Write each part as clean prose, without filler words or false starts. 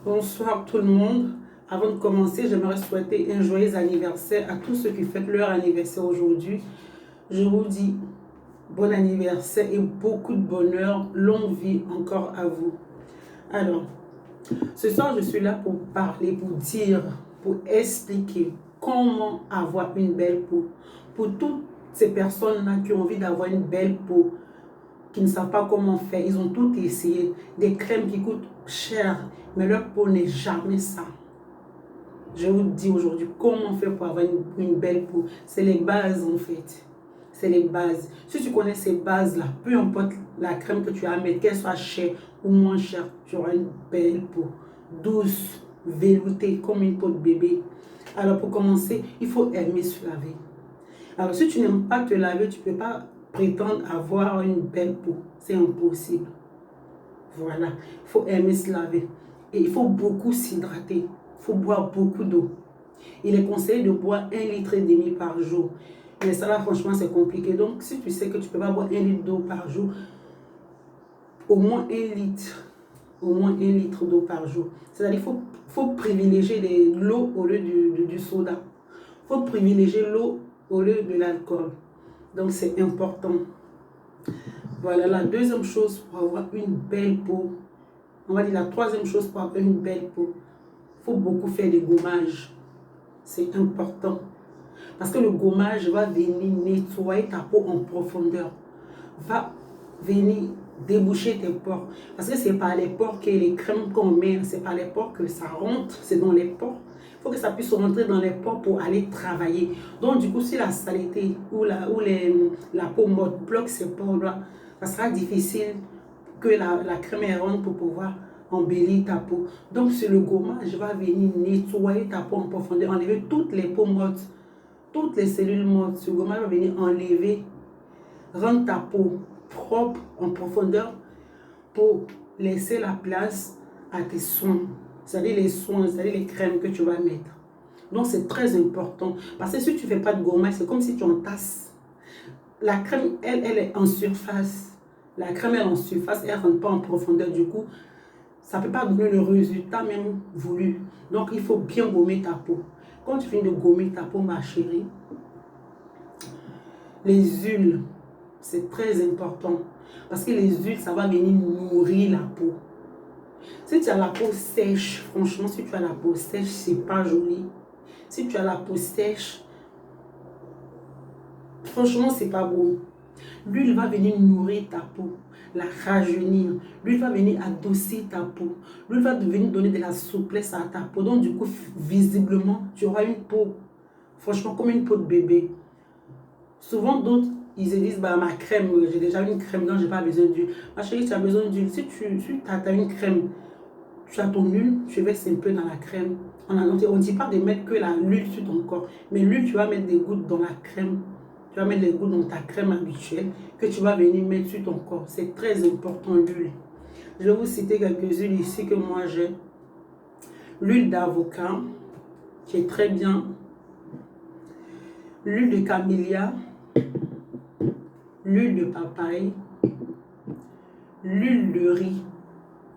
Bonsoir tout le monde. Avant de commencer, j'aimerais souhaiter un joyeux anniversaire à tous ceux qui fêtent leur anniversaire aujourd'hui. Je vous dis bon anniversaire et beaucoup de bonheur, longue vie encore à vous. Alors, ce soir, je suis là pour parler, pour dire, pour expliquer comment avoir une belle peau. Pour toutes ces personnes-là qui ont envie d'avoir une belle peau, qui ne savent pas comment faire, ils ont tout essayé. Des crèmes qui coûtent cher, mais leur peau n'est jamais ça. Je vous dis aujourd'hui comment faire pour avoir une belle peau. C'est les bases en fait. C'est les bases. Si tu connais ces bases-là, peu importe la crème que tu as à mettre, qu'elle soit chère ou moins chère, tu auras une belle peau. Douce, veloutée, comme une peau de bébé. Alors pour commencer, il faut aimer se laver. Alors si tu n'aimes pas te laver, tu ne peux pas prétendre avoir une belle peau. C'est impossible. Voilà. Il faut aimer se laver. Et il faut beaucoup s'hydrater. Il faut boire beaucoup d'eau. Il est conseillé de boire 1,5 litre par jour. Mais ça là, franchement, c'est compliqué. Donc, si tu sais que tu ne peux pas boire 1 litre d'eau par jour, au moins 1 litre. Au moins 1 litre d'eau par jour. C'est-à-dire qu'il faut privilégier l'eau au lieu du soda. Il faut privilégier l'eau au lieu de l'alcool. Donc, c'est important. Voilà, la deuxième chose pour avoir une belle peau. On va dire la troisième chose pour avoir une belle peau. Il faut beaucoup faire des gommages. C'est important. Parce que le gommage va venir nettoyer ta peau en profondeur. Va venir déboucher tes pores. Parce que c'est par les pores que les crèmes qu'on met, c'est par les pores que ça rentre. C'est dans les pores. Il faut que ça puisse rentrer dans les pores pour aller travailler. Donc du coup, si la saleté ou la peau morte bloque ces pores-là, ça sera difficile que la crème rentre pour pouvoir embellir ta peau. Donc c'est le gommage va venir nettoyer ta peau en profondeur, enlever toutes les peaux mortes, toutes les cellules mortes. Ce gommage va venir enlever, rendre ta peau propre en profondeur pour laisser la place à tes soins. C'est-à-dire les soins, c'est-à-dire les crèmes que tu vas mettre. Donc c'est très important. Parce que si tu ne fais pas de gommage, c'est comme si tu entasses. La crème, elle est en surface. La crème est en surface, elle ne rentre pas en profondeur. Du coup, ça ne peut pas donner le résultat même voulu. Donc, il faut bien gommer ta peau. Quand tu finis de gommer ta peau, ma chérie, les huiles, c'est très important. Parce que les huiles, ça va venir nourrir la peau. Si tu as la peau sèche, franchement, si tu as la peau sèche, c'est pas joli. Si tu as la peau sèche, franchement, c'est pas beau. L'huile va venir nourrir ta peau, la rajeunir. L'huile va venir adoucir ta peau. L'huile va venir donner de la souplesse à ta peau. Donc, du coup, visiblement, tu auras une peau, franchement, comme une peau de bébé. Souvent, d'autres, ils se disent, bah, ma crème, j'ai déjà une crème, donc je n'ai pas besoin d'huile. Ma chérie, tu as besoin d'huile. Si tu as une crème, tu as ton huile, tu verses un peu dans la crème. On ne dit pas de mettre que l'huile sur ton corps, mais l'huile, tu vas mettre des gouttes dans la crème. Tu vas mettre les gouttes dans ta crème habituelle que tu vas venir mettre sur ton corps. C'est très important l'huile. Je vais vous citer quelques huiles ici que moi j'ai. L'huile d'avocat, qui est très bien. L'huile de camélia. L'huile de papaye. L'huile de riz.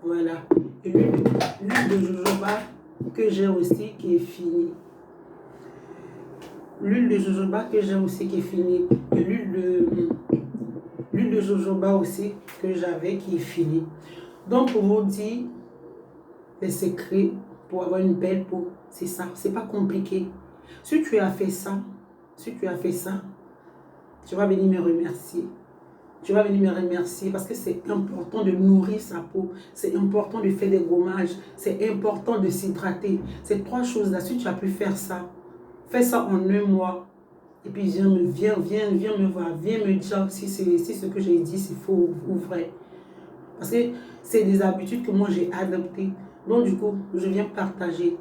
Voilà. Et l'huile de jojoba que j'ai aussi qui est finie. L'huile de jojoba que j'ai aussi qui est finie. Et l'huile de jojoba aussi que j'avais qui est finie. Donc pour vous dire les secrets pour avoir une belle peau, c'est ça, c'est pas compliqué. Si tu as fait ça, tu vas venir me remercier. Tu vas venir me remercier parce que c'est important de nourrir sa peau. C'est important de faire des gommages. C'est important de s'hydrater. Ces trois choses-là, si tu as pu faire ça, fais ça en 1 mois. Et puis viens me voir. Viens me dire si ce que j'ai dit, c'est faux ou vrai. Parce que c'est des habitudes que moi j'ai adoptées. Donc du coup, je viens partager.